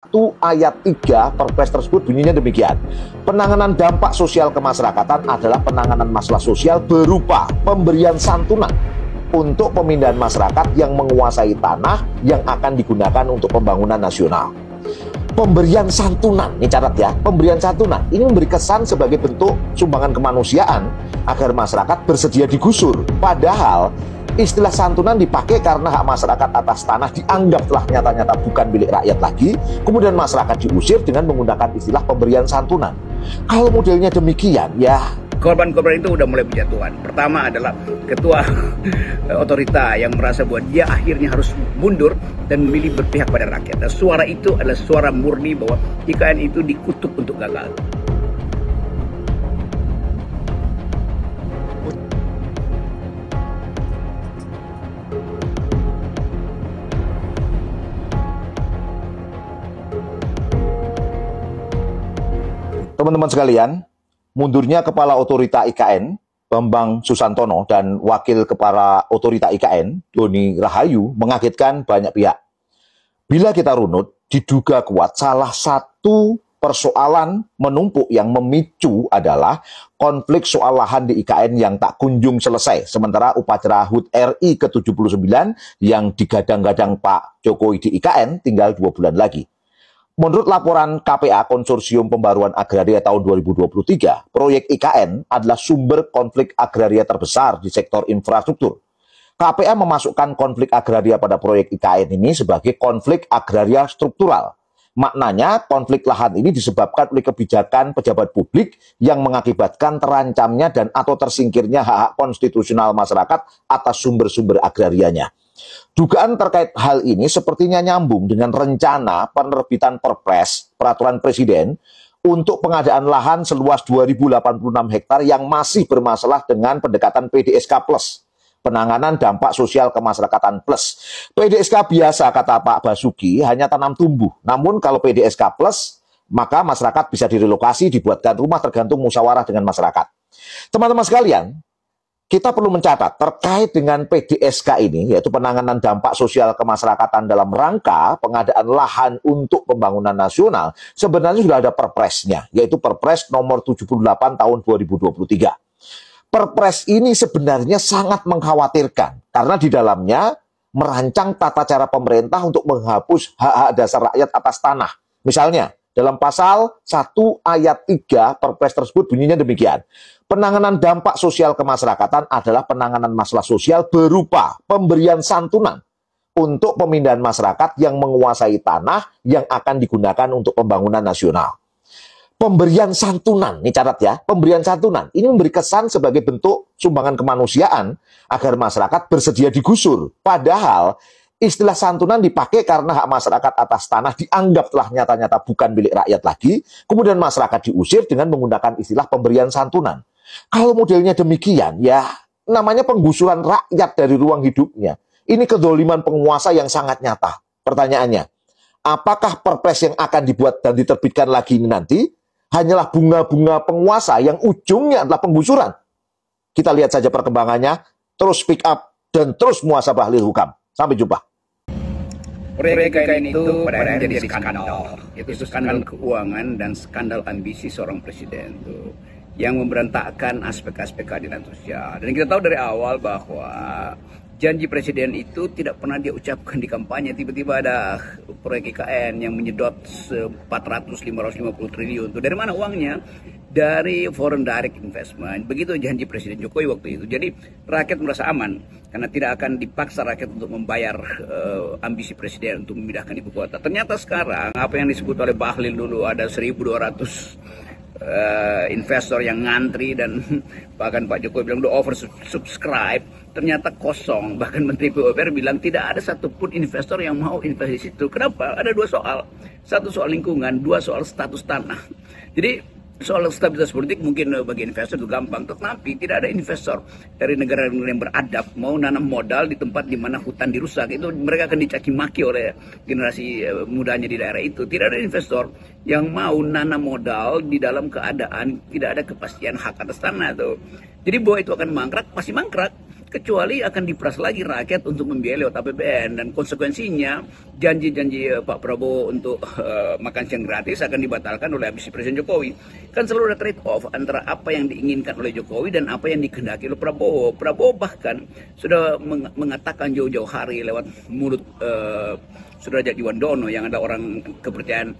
1 ayat 3 Perpres tersebut bunyinya demikian. Penanganan dampak sosial kemasyarakatan adalah penanganan masalah sosial berupa pemberian santunan untuk pemindahan masyarakat yang menguasai tanah yang akan digunakan untuk pembangunan nasional. Pemberian santunan, ini catat ya, pemberian santunan ini memberi kesan sebagai bentuk sumbangan kemanusiaan agar masyarakat bersedia digusur. Padahal istilah santunan dipakai karena hak masyarakat atas tanah dianggap telah nyata-nyata bukan milik rakyat lagi, kemudian masyarakat diusir dengan menggunakan istilah pemberian santunan. Kalau modelnya demikian, ya korban-korban itu udah mulai berjatuhan. Pertama adalah ketua otorita yang merasa bahwa dia akhirnya harus mundur dan memilih berpihak pada rakyat. Dan suara itu adalah suara murni bahwa IKN itu dikutuk untuk gagal. teman-teman sekalian, mundurnya Kepala Otorita IKN, Bambang Susantono, dan Wakil Kepala Otorita IKN, Doni Rahayu, mengagetkan banyak pihak. Bila kita runut, diduga kuat salah satu persoalan menumpuk yang memicu adalah konflik soal lahan di IKN yang tak kunjung selesai. Sementara upacara HUT RI ke-79 yang digadang-gadang Pak Jokowi di IKN tinggal 2 bulan lagi. Menurut laporan KPA Konsorsium Pembaruan Agraria tahun 2023, proyek IKN adalah sumber konflik agraria terbesar di sektor infrastruktur. KPA memasukkan konflik agraria pada proyek IKN ini sebagai konflik agraria struktural. Maknanya, konflik lahan ini disebabkan oleh kebijakan pejabat publik yang mengakibatkan terancamnya dan atau tersingkirnya hak-hak konstitusional masyarakat atas sumber-sumber agrarianya. Dugaan terkait hal ini sepertinya nyambung dengan rencana penerbitan Perpres, Peraturan Presiden, untuk pengadaan lahan seluas 2086 hektar yang masih bermasalah dengan pendekatan PDSK Plus, penanganan dampak sosial kemasyarakatan plus. PDSK biasa, kata Pak Basuki, hanya tanam tumbuh. Namun kalau PDSK Plus, maka masyarakat bisa direlokasi, dibuatkan rumah tergantung musyawarah dengan masyarakat. Teman-teman sekalian, kita perlu mencatat terkait dengan PDSK ini, yaitu penanganan dampak sosial kemasyarakatan dalam rangka pengadaan lahan untuk pembangunan nasional, sebenarnya sudah ada perpresnya, yaitu Perpres nomor 78 tahun 2023. Perpres ini sebenarnya sangat mengkhawatirkan, karena di dalamnya merancang tata cara pemerintah untuk menghapus hak-hak dasar rakyat atas tanah. Misalnya, dalam pasal 1 ayat 3 Perpres tersebut bunyinya demikian. Penanganan dampak sosial kemasyarakatan adalah penanganan masalah sosial berupa pemberian santunan untuk pemindahan masyarakat yang menguasai tanah yang akan digunakan untuk pembangunan nasional. Pemberian santunan, ini catat ya, pemberian santunan ini memberi kesan sebagai bentuk sumbangan kemanusiaan agar masyarakat bersedia digusur. Padahal istilah santunan dipakai karena hak masyarakat atas tanah dianggap telah nyata-nyata bukan milik rakyat lagi, kemudian masyarakat diusir dengan menggunakan istilah pemberian santunan. Kalau modelnya demikian, ya namanya penggusuran rakyat dari ruang hidupnya. Ini kedoliman penguasa yang sangat nyata. Pertanyaannya, apakah Perpres yang akan dibuat dan diterbitkan lagi ini nanti hanyalah bunga-bunga penguasa yang ujungnya adalah penggusuran? Kita lihat saja perkembangannya, terus speak up, dan terus muhasabah lil hukam. Sampai jumpa. Proyek IKN itu pada akhirnya jadi skandal. Itu skandal keuangan dan skandal ambisi seorang presiden tuh, yang memberantakkan aspek-aspek keadilan sosial. Dan kita tahu dari awal bahwa janji presiden itu tidak pernah dia ucapkan di kampanye. Tiba-tiba ada proyek IKN yang menyedot 400-550 triliun. Dari mana uangnya? Dari foreign direct investment. Begitu janji Presiden Jokowi waktu itu. Jadi rakyat merasa aman karena tidak akan dipaksa rakyat untuk membayar ambisi presiden untuk memindahkan ibu kota. Ternyata sekarang apa yang disebut oleh Bahlil dulu ada 1.200 investor yang ngantri dan bahkan Pak Jokowi bilang udah oversubscribe, ternyata kosong. Bahkan Menteri PUPR bilang tidak ada satupun investor yang mau investasi di situ. Kenapa? Ada 2 soal. 1 soal lingkungan, 2 soal status tanah. Jadi soal stabilitas politik mungkin bagi investor itu gampang, tetapi tidak ada investor dari negara-negara yang beradab mau nanam modal di tempat di mana hutan dirusak. Itu mereka akan dicaci maki oleh generasi mudanya di daerah itu. Tidak ada investor yang mau nanam modal di dalam keadaan tidak ada kepastian hak atas tanah tuh. Jadi bahwa itu akan mangkrak, pasti mangkrak. kecuali akan diperas lagi rakyat untuk membiayai lewat APBN, dan konsekuensinya janji-janji Pak Prabowo untuk makan siang gratis akan dibatalkan oleh ambisi Presiden Jokowi. Kan selalu ada trade off antara apa yang diinginkan oleh Jokowi dan apa yang dikehendaki oleh Prabowo. Prabowo bahkan sudah mengatakan jauh-jauh hari lewat mulut Sudrajat Djiwandono yang adalah orang kepercayaan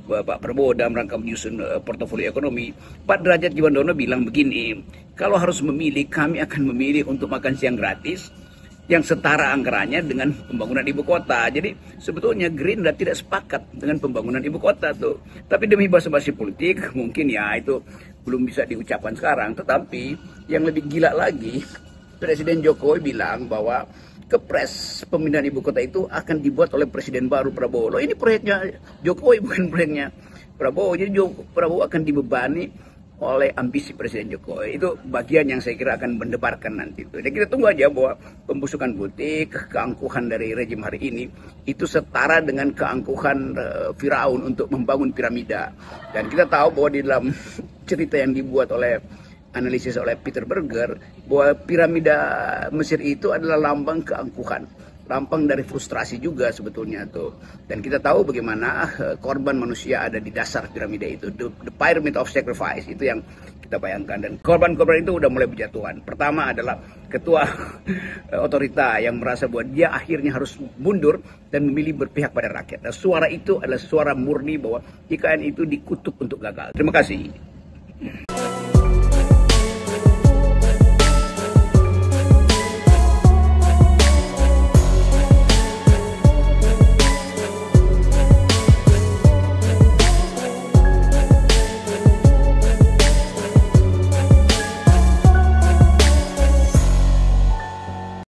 Pak Prabowo dalam rangka menyusun portofolio ekonomi. Pak Derajat Djiwandono bilang begini, kalau harus memilih, kami akan memilih untuk makan siang gratis yang setara anggarannya dengan pembangunan ibu kota. Jadi sebetulnya Gerindra tidak sepakat dengan pembangunan ibu kota tuh. Tapi demi basa-basi politik mungkin ya itu belum bisa diucapkan sekarang. Tetapi yang lebih gila lagi, Presiden Jokowi bilang bahwa kepres pemindahan ibu kota itu akan dibuat oleh Presiden baru Prabowo. Loh, ini proyeknya Jokowi bukan proyeknya Prabowo. Jadi Prabowo akan dibebani oleh ambisi Presiden Jokowi. Itu bagian yang saya kira akan mendebarkan nanti. Dan kita tunggu aja bahwa pembusukan butik, keangkuhan dari rejim hari ini itu setara dengan keangkuhan Firaun untuk membangun piramida. Dan kita tahu bahwa di dalam cerita yang dibuat oleh analisis oleh Peter Berger bahwa piramida Mesir itu adalah lambang keangkuhan, lambang dari frustrasi juga sebetulnya tuh. Dan kita tahu bagaimana korban manusia ada di dasar piramida itu, the pyramid of sacrifice itu yang kita bayangkan. Dan korban-korban itu udah mulai berjatuhan. Pertama adalah ketua otorita yang merasa bahwa dia akhirnya harus mundur dan memilih berpihak pada rakyat. Dan suara itu adalah suara murni bahwa IKN itu dikutuk untuk gagal. Terima kasih.